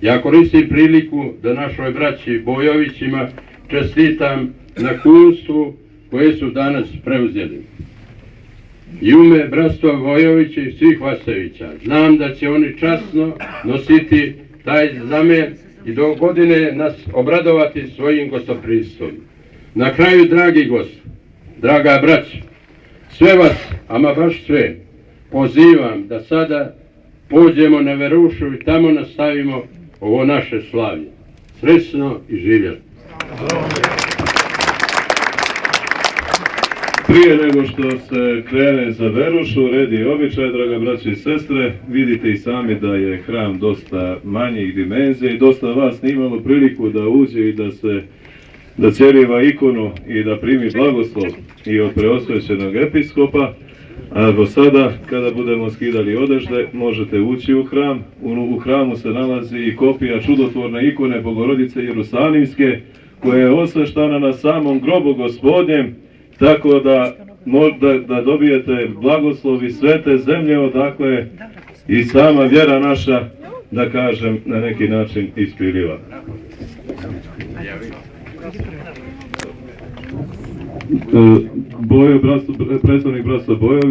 Ja koristim priliku da našoj braći Bojovićima čestitam na kunstvu koje su danas preuzeli. I u ime bratstva Bojovića i svih Vasevića znam da će oni časno nositi taj zamer i do godine nas obradovati svojim gostoprimstvom. Na kraju, dragi gosti, draga braća, sve vas, ama baš sve, pozivam da sada pođemo na Verušu i tamo nastavimo ovo naše slavlje. Srećno i živjeli! Prije nego što se krene za Verušu, red je običaj, draga braće i sestre, vidite i sami da je hram dosta manjih dimenzija i dosta vas nije imalo priliku da uđe i da cjeriva ikonu i da primi blagoslov i od preosvećenog episkopa. A do sada, kada budemo skidali odežde, možete ući u hram. U hramu se nalazi i kopija čudotvorne ikone Bogorodice Jerusalimske, koja je osveštana na samom grobu Gospodnjem, tako da dobijete blagoslov iz svete zemlje, odakle i sama vjera naša, da kažem, na neki način ispiriva. Predstavnik bratstva Bojović.